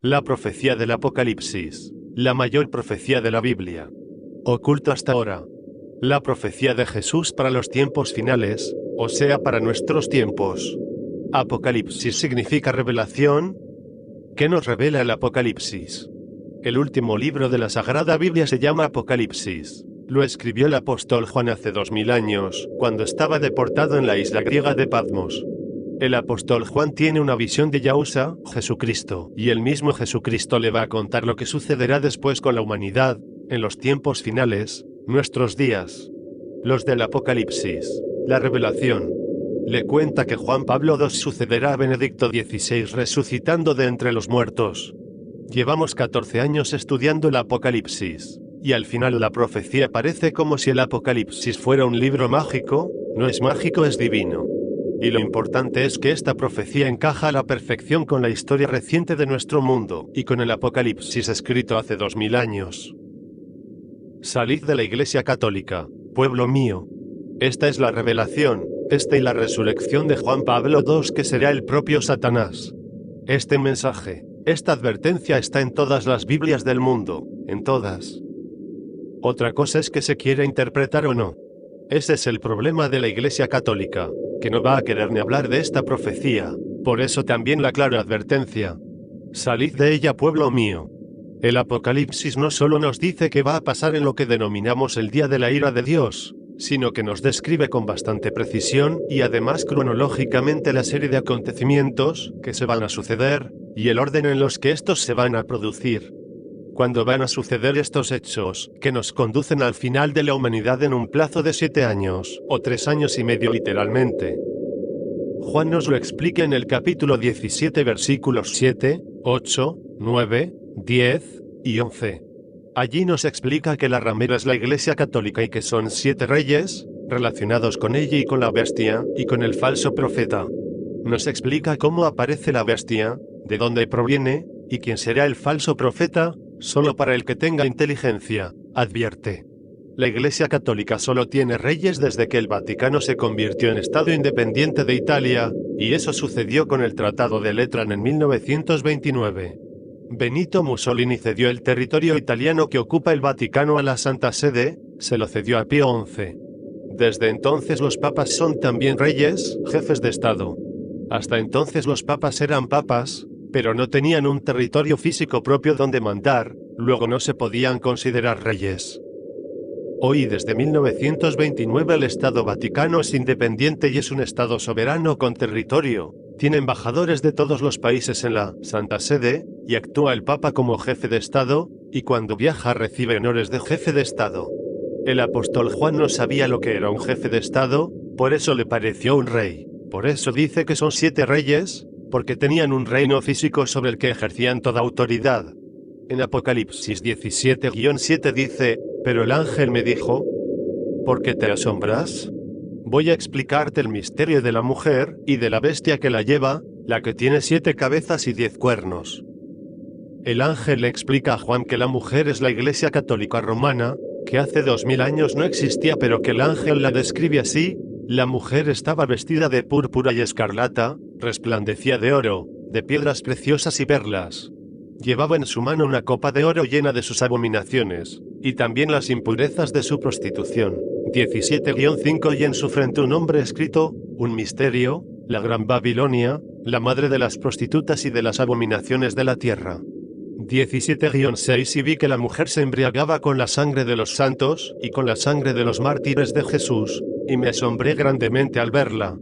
La profecía del Apocalipsis, la mayor profecía de la Biblia. Oculto hasta ahora. La profecía de Jesús para los tiempos finales, o sea, para nuestros tiempos. Apocalipsis significa revelación. ¿Qué nos revela el Apocalipsis? El último libro de la Sagrada Biblia se llama Apocalipsis. Lo escribió el apóstol Juan hace 2000 años, cuando estaba deportado en la isla griega de Patmos. El apóstol Juan tiene una visión de Yahushua, Jesucristo, y el mismo Jesucristo le va a contar lo que sucederá después con la humanidad, en los tiempos finales, nuestros días. Los del Apocalipsis, la revelación. Le cuenta que Juan Pablo II sucederá a Benedicto XVI resucitando de entre los muertos. Llevamos 14 años estudiando el Apocalipsis, y al final la profecía parece como si el Apocalipsis fuera un libro mágico. No es mágico, es divino. Y lo importante es que esta profecía encaja a la perfección con la historia reciente de nuestro mundo, y con el Apocalipsis escrito hace 2000 años. Salid de la Iglesia Católica, pueblo mío. Esta es la revelación, y la resurrección de Juan Pablo II, que será el propio Satanás. Este mensaje, esta advertencia está en todas las Biblias del mundo, en todas. Otra cosa es que se quiera interpretar o no. Ese es el problema de la Iglesia Católica, que no va a querer ni hablar de esta profecía, por eso también la clara advertencia. Salid de ella, pueblo mío. El Apocalipsis no solo nos dice qué va a pasar en lo que denominamos el día de la ira de Dios, sino que nos describe con bastante precisión, y además cronológicamente, la serie de acontecimientos que se van a suceder, y el orden en los que estos se van a producir. Cuando van a suceder estos hechos, que nos conducen al final de la humanidad en un plazo de 7 años, o 3 años y medio literalmente. Juan nos lo explica en el capítulo 17 versículos 7, 8, 9, 10 y 11. Allí nos explica que la ramera es la Iglesia Católica y que son 7 reyes, relacionados con ella y con la bestia, y con el falso profeta. Nos explica cómo aparece la bestia, de dónde proviene, y quién será el falso profeta. Solo para el que tenga inteligencia, advierte. La Iglesia Católica solo tiene reyes desde que el Vaticano se convirtió en Estado independiente de Italia, y eso sucedió con el Tratado de Letrán en 1929. Benito Mussolini cedió el territorio italiano que ocupa el Vaticano a la Santa Sede, se lo cedió a Pío XI. Desde entonces los papas son también reyes, jefes de Estado. Hasta entonces los papas eran papas, pero no tenían un territorio físico propio donde mandar, luego no se podían considerar reyes. Hoy, desde 1929, el Estado Vaticano es independiente y es un Estado soberano con territorio. Tiene embajadores de todos los países en la Santa Sede, y actúa el Papa como jefe de Estado, y cuando viaja recibe honores de jefe de Estado. El apóstol Juan no sabía lo que era un jefe de Estado, por eso le pareció un rey. Por eso dice que son 7 reyes, porque tenían un reino físico sobre el que ejercían toda autoridad. En Apocalipsis 17-7 dice, pero el ángel me dijo, ¿por qué te asombras? Voy a explicarte el misterio de la mujer, y de la bestia que la lleva, la que tiene 7 cabezas y 10 cuernos. El ángel le explica a Juan que la mujer es la Iglesia Católica Romana, que hace 2000 años no existía, pero que el ángel la describe así. La mujer estaba vestida de púrpura y escarlata, resplandecía de oro, de piedras preciosas y perlas. Llevaba en su mano una copa de oro llena de sus abominaciones, y también las impurezas de su prostitución. 17-5 Y en su frente un nombre escrito, un misterio, la Gran Babilonia, la madre de las prostitutas y de las abominaciones de la tierra. 17-6 Y vi que la mujer se embriagaba con la sangre de los santos, y con la sangre de los mártires de Jesús, y me asombré grandemente al verla.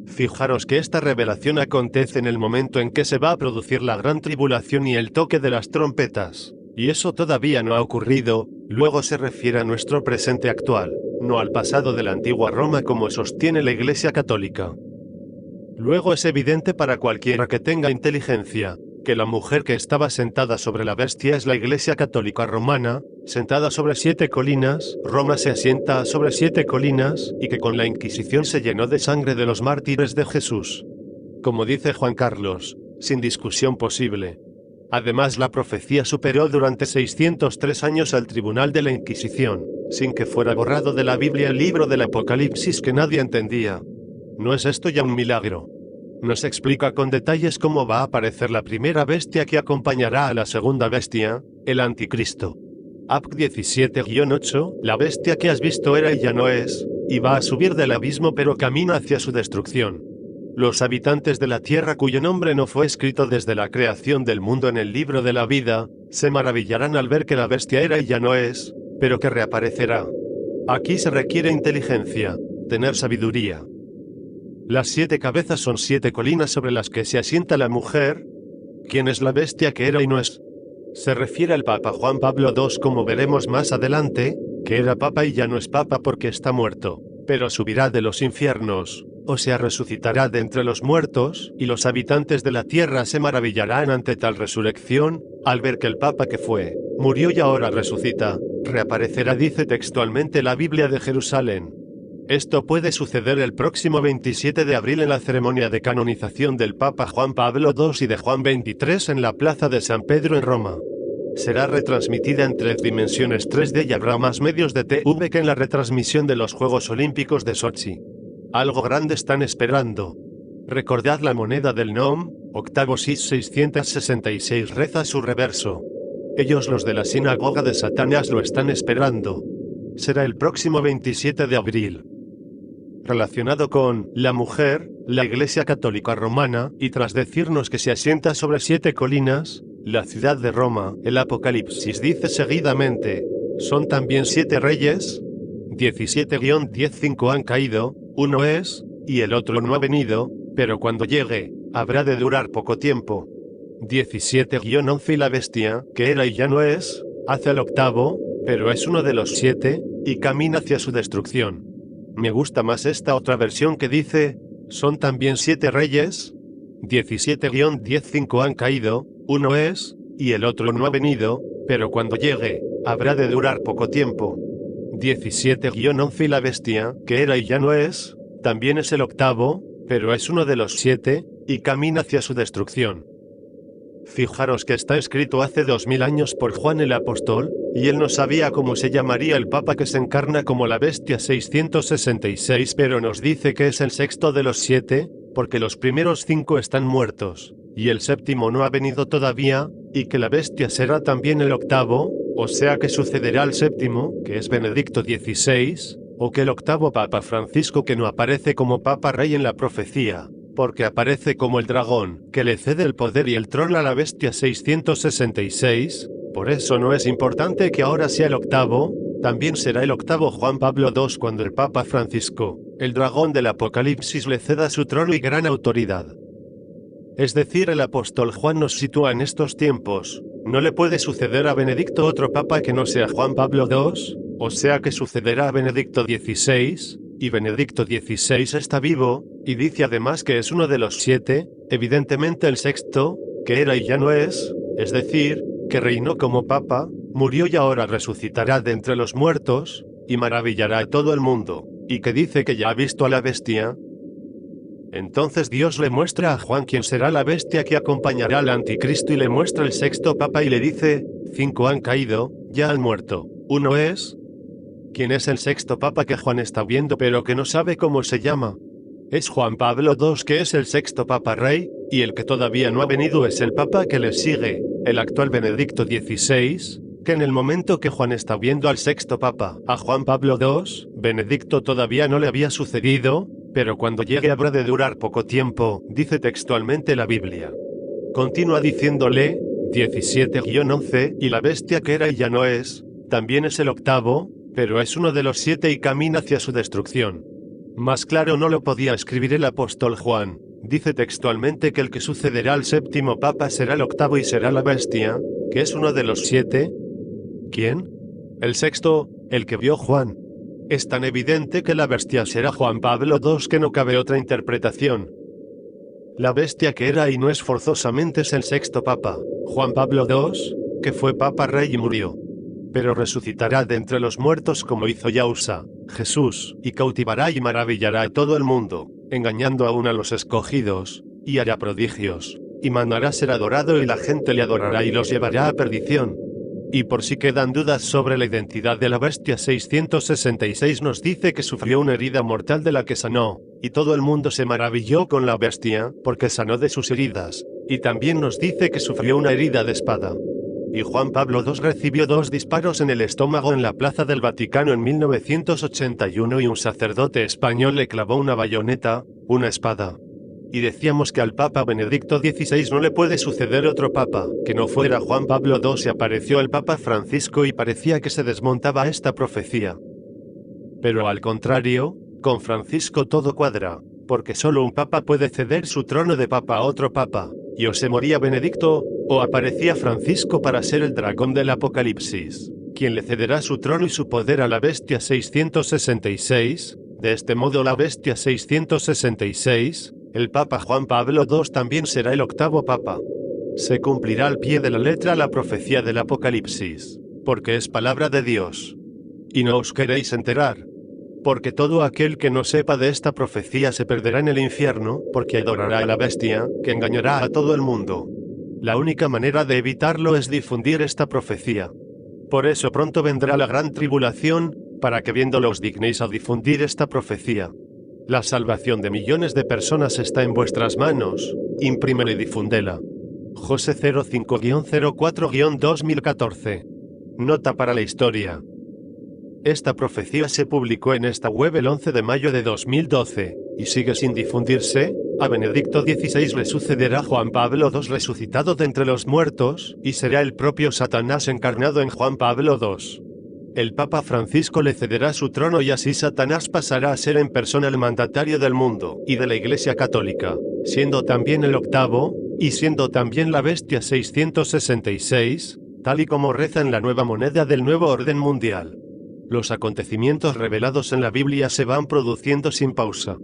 Fijaros que esta revelación acontece en el momento en que se va a producir la gran tribulación y el toque de las trompetas, y eso todavía no ha ocurrido. Luego se refiere a nuestro presente actual, no al pasado de la antigua Roma como sostiene la Iglesia Católica. Luego es evidente para cualquiera que tenga inteligencia, que la mujer que estaba sentada sobre la bestia es la Iglesia Católica Romana, sentada sobre 7 colinas. Roma se asienta sobre 7 colinas, y que con la Inquisición se llenó de sangre de los mártires de Jesús. Como dice Juan Carlos, sin discusión posible. Además, la profecía superó durante 603 años al tribunal de la Inquisición, sin que fuera borrado de la Biblia el libro del Apocalipsis que nadie entendía. ¿No es esto ya un milagro? nos explica con detalles cómo va a aparecer la primera bestia que acompañará a la segunda bestia, el anticristo. Apg 17-8, la bestia que has visto era y ya no es, y va a subir del abismo pero camina hacia su destrucción. Los habitantes de la tierra cuyo nombre no fue escrito desde la creación del mundo en el libro de la vida, se maravillarán al ver que la bestia era y ya no es, pero que reaparecerá. Aquí se requiere inteligencia, tener sabiduría. Las 7 cabezas son 7 colinas sobre las que se asienta la mujer. ¿Quién es la bestia que era y no es? Se refiere al Papa Juan Pablo II, como veremos más adelante, que era papa y ya no es papa porque está muerto, pero subirá de los infiernos, o sea resucitará de entre los muertos, y los habitantes de la tierra se maravillarán ante tal resurrección, al ver que el papa que fue, murió y ahora resucita, reaparecerá, dice textualmente la Biblia de Jerusalén. Esto puede suceder el próximo 27 de abril en la ceremonia de canonización del Papa Juan Pablo II y de Juan XXIII en la Plaza de San Pedro en Roma. Será retransmitida en 3 dimensiones 3D y habrá más medios de TV que en la retransmisión de los Juegos Olímpicos de Sochi. Algo grande están esperando. Recordad la moneda del NOM, octavo SIS 666 reza su reverso. Ellos, los de la sinagoga de Satanás, lo están esperando. Será el próximo 27 de abril. Relacionado con la mujer, la Iglesia Católica Romana, y tras decirnos que se asienta sobre 7 colinas, la ciudad de Roma, el Apocalipsis dice seguidamente, son también 7 reyes, 17-10:5 han caído, uno es, y el otro no ha venido, pero cuando llegue, habrá de durar poco tiempo. 17-11 y la bestia, que era y ya no es, hace el octavo, pero es uno de los 7, y camina hacia su destrucción. Me gusta más esta otra versión que dice, son también 7 reyes, 17-10:5 han caído, uno es, y el otro no ha venido, pero cuando llegue, habrá de durar poco tiempo. 17-11 y la bestia, que era y ya no es, también es el octavo, pero es uno de los 7, y camina hacia su destrucción. Fijaros que está escrito hace 2000 años por Juan el Apóstol, y él no sabía cómo se llamaría el Papa que se encarna como la bestia 666, pero nos dice que es el sexto de los 7, porque los primeros 5 están muertos, y el séptimo no ha venido todavía, y que la bestia será también el octavo, o sea que sucederá al séptimo, que es Benedicto XVI, o que el octavo Papa Francisco, que no aparece como Papa Rey en la profecía, porque aparece como el dragón, que le cede el poder y el trono a la bestia 666, por eso no es importante que ahora sea el octavo, también será el octavo Juan Pablo II cuando el Papa Francisco, el dragón del Apocalipsis, le ceda su trono y gran autoridad. Es decir, el apóstol Juan nos sitúa en estos tiempos, no le puede suceder a Benedicto otro Papa que no sea Juan Pablo II, o sea que sucederá a Benedicto XVI, y Benedicto XVI está vivo, y dice además que es uno de los 7, evidentemente el sexto, que era y ya no es decir, que reinó como papa, murió y ahora resucitará de entre los muertos, y maravillará a todo el mundo, y que dice que ya ha visto a la bestia. Entonces Dios le muestra a Juan quién será la bestia que acompañará al anticristo y le muestra el sexto papa y le dice, 5 han caído, ya han muerto, uno es. ¿Quién es el sexto papa que Juan está viendo pero que no sabe cómo se llama? Es Juan Pablo II, que es el sexto papa rey, y el que todavía no ha venido es el papa que le sigue, el actual Benedicto XVI, que en el momento que Juan está viendo al sexto papa, a Juan Pablo II, Benedicto todavía no le había sucedido, pero cuando llegue habrá de durar poco tiempo, dice textualmente la Biblia. Continúa diciéndole, 17-11, y la bestia que era y ya no es, también es el octavo, pero es uno de los 7 y camina hacia su destrucción. Más claro no lo podía escribir el apóstol Juan. Dice textualmente que el que sucederá al séptimo papa será el octavo y será la bestia, que es uno de los 7. ¿Quién? El sexto, el que vio Juan. Es tan evidente que la bestia será Juan Pablo II que no cabe otra interpretación. La bestia que era y no es forzosamente es el sexto papa, Juan Pablo II, que fue papa rey y murió. Pero resucitará de entre los muertos como hizo Yausa, Jesús, y cautivará y maravillará a todo el mundo, engañando aún a los escogidos, y hará prodigios, y mandará ser adorado y la gente le adorará y los llevará a perdición. Y por si quedan dudas sobre la identidad de la bestia 666 nos dice que sufrió una herida mortal de la que sanó, Y todo el mundo se maravilló con la bestia, porque sanó de sus heridas, y también nos dice que sufrió una herida de espada. Y Juan Pablo II recibió 2 disparos en el estómago en la Plaza del Vaticano en 1981 y un sacerdote español le clavó una bayoneta, una espada. Y decíamos que al Papa Benedicto XVI no le puede suceder otro papa, que no fuera Juan Pablo II, y apareció el Papa Francisco y parecía que se desmontaba esta profecía. Pero al contrario, con Francisco todo cuadra, porque solo un papa puede ceder su trono de papa a otro papa, y o se moría Benedicto, o aparecía Francisco para ser el dragón del Apocalipsis, quien le cederá su trono y su poder a la bestia 666, de este modo la bestia 666, el Papa Juan Pablo II también será el 8º Papa. Se cumplirá al pie de la letra la profecía del Apocalipsis, porque es palabra de Dios. Y no os queréis enterar, porque todo aquel que no sepa de esta profecía se perderá en el infierno, porque adorará a la bestia, que engañará a todo el mundo. La única manera de evitarlo es difundir esta profecía. Por eso pronto vendrá la gran tribulación, para que viéndolo os dignéis a difundir esta profecía. La salvación de millones de personas está en vuestras manos, imprímela y difúndela. José 05-04-2014. Nota para la historia. Esta profecía se publicó en esta web el 11 de mayo de 2012, y sigue sin difundirse. A Benedicto XVI le sucederá Juan Pablo II resucitado de entre los muertos, y será el propio Satanás encarnado en Juan Pablo II. El Papa Francisco le cederá su trono y así Satanás pasará a ser en persona el mandatario del mundo y de la Iglesia Católica, siendo también el 8º, y siendo también la bestia 666, tal y como reza en la nueva moneda del nuevo orden mundial. Los acontecimientos revelados en la Biblia se van produciendo sin pausa.